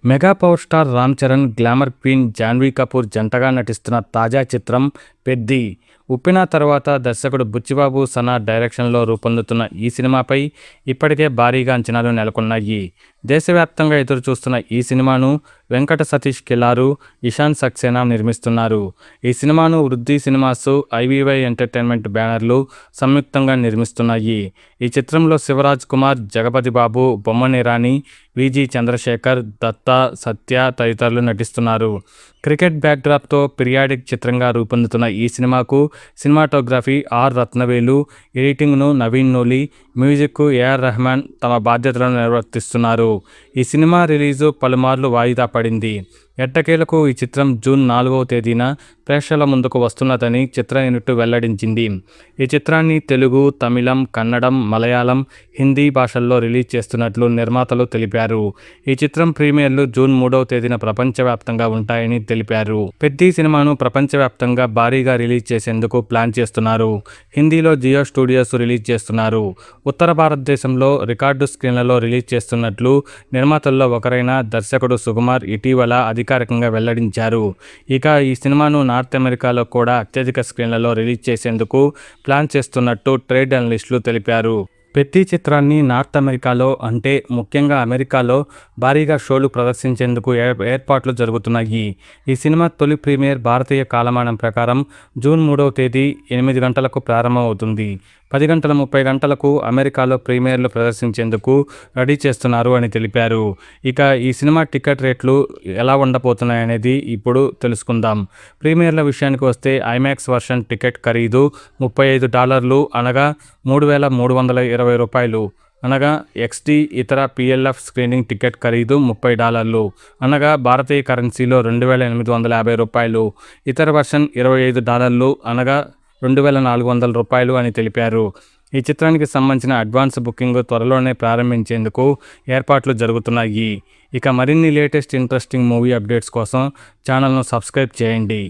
Mega power star Ram Charan, glamour queen Janhvi Kapoor జంటగా నటిస్తున్న తాజా చిత్రం 'పెద్ది'. ఉప్పెన తర్వాత దర్శకుడు బుచ్చిబాబు సనా డైరెక్షన్లో రూపొందుతున్న ఈ సినిమాపై ఇప్పటికే భారీగా అంచనాలు నెలకొన్నాయి. దేశవ్యాప్తంగా ఎదురుచూస్తున్న ఈ సినిమాను వెంకట సతీష్ కిలారు, ఇషాన్ సక్సేనా నిర్మిస్తున్నారు. ఈ సినిమాను వృద్ధి సినిమాస్, ఐవీవై ఎంటర్టైన్మెంట్ బ్యానర్లు సంయుక్తంగా నిర్మిస్తున్నాయి. ఈ చిత్రంలో శివరాజ్ కుమార్, జగపతి బాబు, బొమ్మన ఇరానీ, విజి చంద్రశేఖర్, దత్తా, సత్య తదితరులు నటిస్తున్నారు. క్రికెట్ బ్యాక్డ్రాప్తో పీరియాడిక్ చిత్రంగా రూపొందుతున్న ఈ సినిమాకు సినిమాటోగ్రఫీ ఆర్ రత్నవేలు, ఎడిటింగ్ను నవీన్ నూలి, మ్యూజిక్కు ఏఆర్ రెహమాన్ తమ బాధ్యతలను నిర్వర్తిస్తున్నారు. ఈ సినిమా రిలీజు పలుమార్లు వాయిదా పడింది. ఎట్టకేలకు ఈ చిత్రం జూన్ 4వ తేదీన ప్రేక్షకుల ముందుకు వస్తున్నదని చిత్ర యూనిట్ వెల్లడించింది. ఈ చిత్రాన్ని తెలుగు, తమిళం, కన్నడం, మలయాళం, హిందీ భాషల్లో రిలీజ్ చేస్తున్నట్లు నిర్మాతలు తెలిపారు. ఈ చిత్రం ప్రీమియర్లు జూన్ 3వ తేదీన ప్రపంచవ్యాప్తంగా ఉంటాయని తెలిపారు. పెద్ది సినిమాను ప్రపంచవ్యాప్తంగా భారీగా రిలీజ్ చేసేందుకు ప్లాన్ చేస్తున్నారు. హిందీలో జియో స్టూడియోస్ రిలీజ్ చేస్తున్నారు. ఉత్తర భారతదేశంలో రికార్డు స్క్రీన్లలో రిలీజ్ చేస్తున్నట్లు నిర్మాతల్లో ఒకరైన దర్శకుడు సుకుమార్ ఇటీవల అధికారికంగా వెల్లడించారు. ఇక ఈ సినిమాను నార్త్ అమెరికాలో కూడా అత్యధిక స్క్రీన్లలో రిలీజ్ చేసేందుకు ప్లాన్ చేస్తున్నట్టు ట్రేడ్ అనలిస్టులు తెలిపారు. పెద్ది చిత్రాన్ని నార్త్ అమెరికాలో, అంటే ముఖ్యంగా అమెరికాలో భారీగా షోలు ప్రదర్శించేందుకు ఏర్పాట్లు జరుగుతున్నాయి. ఈ సినిమా తొలి ప్రీమియర్ భారతీయ కాలమానం ప్రకారం జూన్ 3వ తేదీ 8 గంటలకు ప్రారంభమవుతుంది. 10:30 అమెరికాలో ప్రీమియర్లు ప్రదర్శించేందుకు రెడీ చేస్తున్నారు అని తెలిపారు. ఇక ఈ సినిమా టికెట్ రేట్లు ఎలా ఉండబోతున్నాయనేది ఇప్పుడు తెలుసుకుందాం. ప్రీమియర్ల విషయానికి వస్తే ఐమాక్స్ వర్షన్ టికెట్ ఖరీదు $35, అనగా $3,320, అనగా XD ఇతర PLF స్క్రీనింగ్ టికెట్ ఖరీదు $30, అనగా భారతీయ కరెన్సీలో $2,850, ఇతర వర్షన్ $25, అనగా $2,400 అని తెలిపారు. ఈ చిత్రానికి సంబంధించిన అడ్వాన్స్ బుకింగ్ త్వరలోనే ప్రారంభించేందుకు ఏర్పాట్లు జరుగుతున్నాయి. ఇక మరిన్ని లేటెస్ట్ ఇంట్రెస్టింగ్ మూవీ అప్డేట్స్ కోసం ఛానల్ను సబ్స్క్రైబ్ చేయండి.